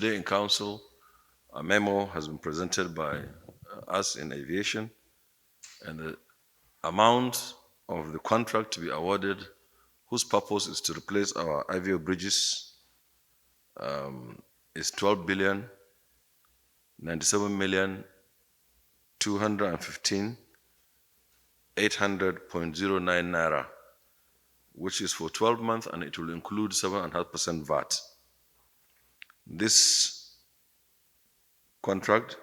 today in Council, a memo has been presented by us in aviation, and the amount of the contract to be awarded, whose purpose is to replace our IVO bridges, is 12 billion 97 million 215 800.09 naira, which is for 12 months, and it will include 7.5% VAT. This contract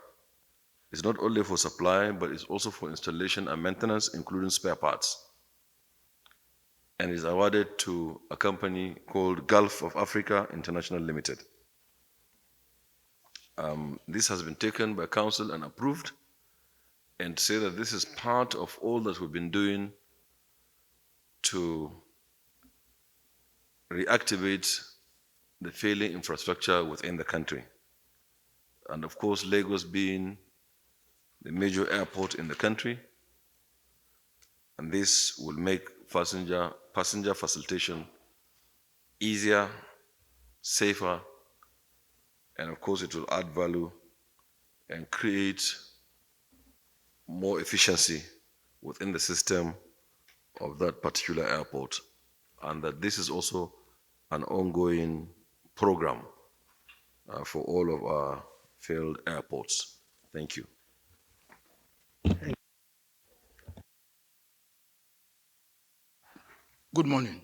is not only for supply, but it's also for installation and maintenance, including spare parts, and is awarded to a company called Gulf of Africa International Limited. This has been taken by Council and approved, and to say that this is part of all that we've been doing to reactivate the failing infrastructure within the country. And of course, Lagos being the major airport in the country, and this will make passenger facilitation easier, safer, and of course it will add value and create more efficiency within the system of that particular airport, and that this is also an ongoing program for all of our failed airports. Thank you. Good morning.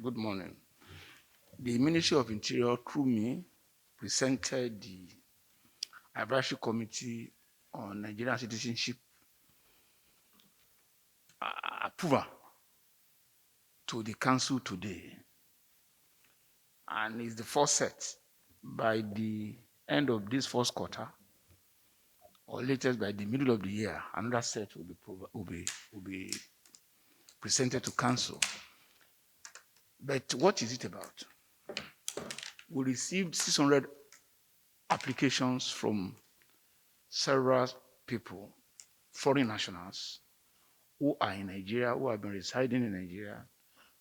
Good morning. The Ministry of Interior, through me, presented the Advisory Committee on Nigerian Citizenship approval to the Council today. And it's the first set. By the end of this first quarter, or latest by the middle of the year, another set will be presented to Council. But what is it about? We received 600 applications from several people, foreign nationals, who are in Nigeria, who have been residing in Nigeria,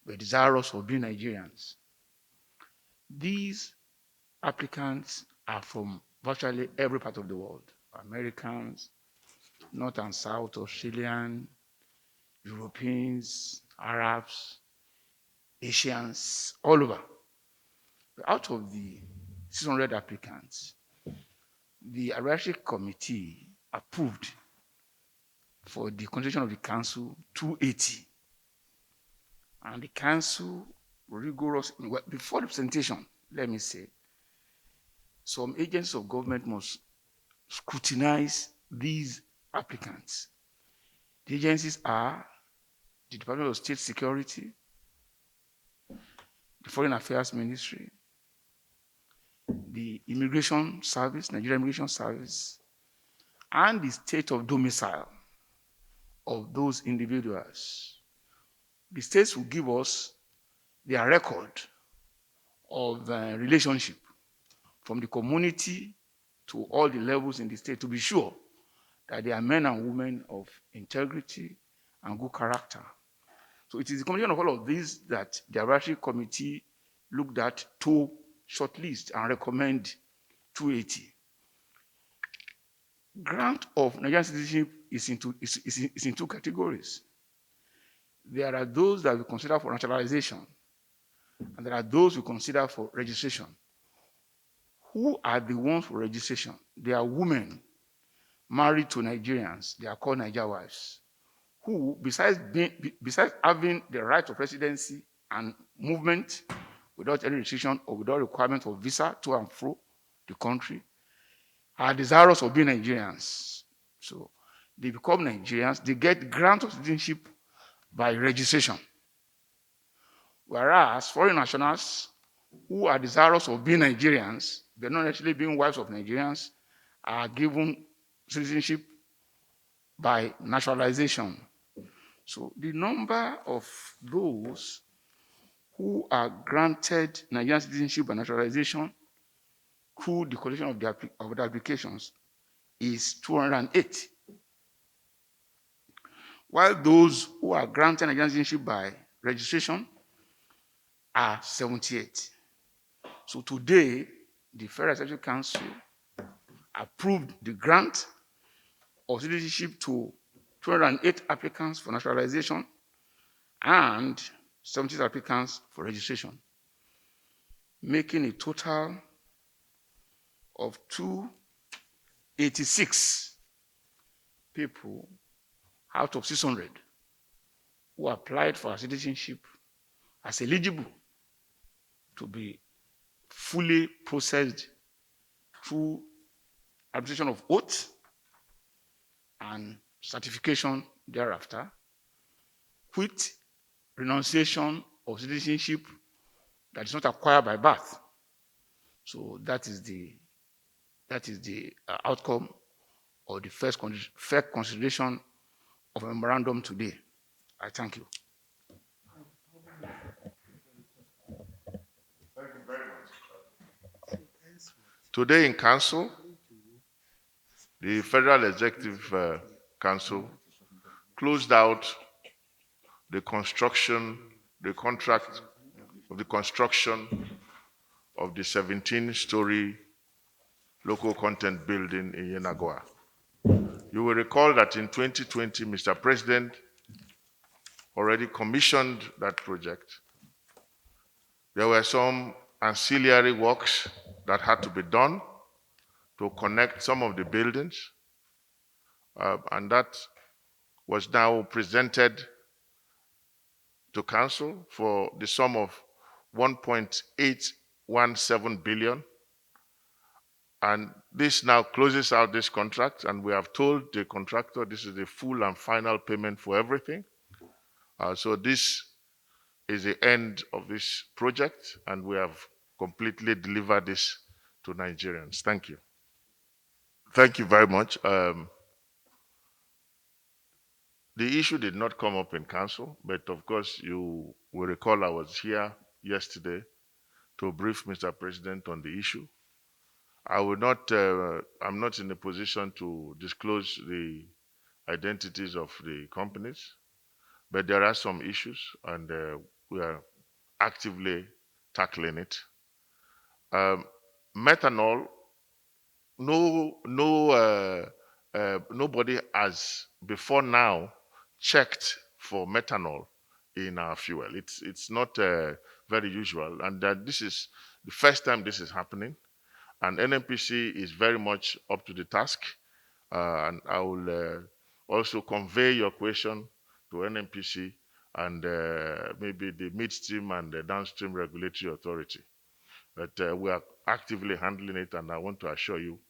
but desirous of being Nigerians. These applicants are from virtually every part of the world: Americans, North and South, Australian, Europeans, Arabs, Asians, all over. But out of the 600 applicants, the Advisory Committee approved for the constitution of the Council 280. And the Council rigorous, well, before the presentation, let me say, some agents of government must scrutinize these applicants. The agencies are the Department of State Security, the Foreign Affairs Ministry, the Immigration Service, Nigerian Immigration Service, and the state of domicile of those individuals. The states will give us their record of relationship from the community to all the levels in the state, to be sure that they are men and women of integrity and good character. So it is the combination of all of these that the Advisory Committee looked at to shortlist and recommend 280. Grant of Nigerian citizenship is in two categories. There are those that we consider for naturalization, and there are those we consider for registration. Who are the ones for registration? They are women married to Nigerians. They are called Niger wives, who, besides having the right of residency and movement without any restriction or without requirement of visa to and fro the country, are desirous of being Nigerians. So they become Nigerians. They get grant of citizenship by registration. Whereas foreign nationals who are desirous of being Nigerians, but not actually being wives of Nigerians, are given citizenship by naturalization. So the number of those who are granted Nigerian citizenship by naturalization through the collection of the applications is 208. While those who are granted Nigerian citizenship by registration are 78. So today, the Federal Executive Council approved the grant of citizenship to 208 applicants for naturalization and 70 applicants for registration, making a total of 286 people out of 600 who applied for citizenship as eligible to be fully processed through administration of oath and certification thereafter, with renunciation of citizenship that is not acquired by birth. So that is the outcome or the first fair consideration of a memorandum today. I thank you. Thank you very much. Today in Council, the Federal Executive Council closed out the contract of the construction of the 17-story local content building in Yenagoa. You will recall that in 2020, Mr. President already commissioned that project. There were some ancillary works that had to be done to connect some of the buildings, and that was now presented to Council for the sum of 1.817 billion. And this now closes out this contract, and we have told the contractor this is the full and final payment for everything. So this is the end of this project, and we have completely delivered this to Nigerians. Thank you. Thank you very much. The issue did not come up in Council, but of course you will recall I was here yesterday to brief Mr. President on the issue. I'm not in a position to disclose the identities of the companies, but there are some issues, and we are actively tackling it. Methanol, nobody has before now checked for methanol in our fuel. It's not very usual, and this is the first time this is happening. And NNPC is very much up to the task, and I will also convey your question to NNPC and maybe the midstream and the downstream regulatory authority. But we are actively handling it, and I want to assure you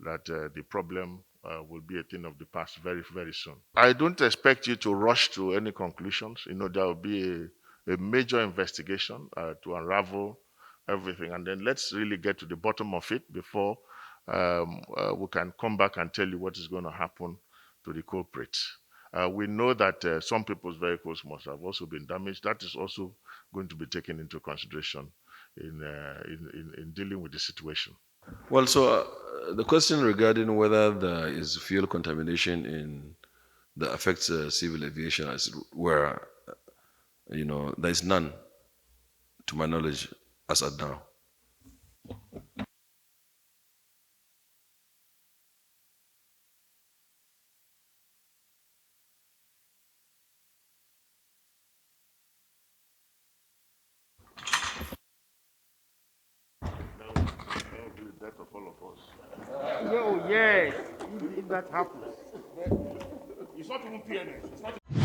that the problem will be a thing of the past very, very soon. I don't expect you to rush to any conclusions. You know, there will be a major investigation to unravel everything, and then let's really get to the bottom of it before we can come back and tell you what is going to happen to the culprits. We know that some people's vehicles must have also been damaged. That is also going to be taken into consideration in dealing with the situation. Well, so the question regarding whether there is fuel contamination in that affects civil aviation, as where there is none, to my knowledge, as at now. That would be the death of all of us. Oh, yes, if that happens. It's not even PNS.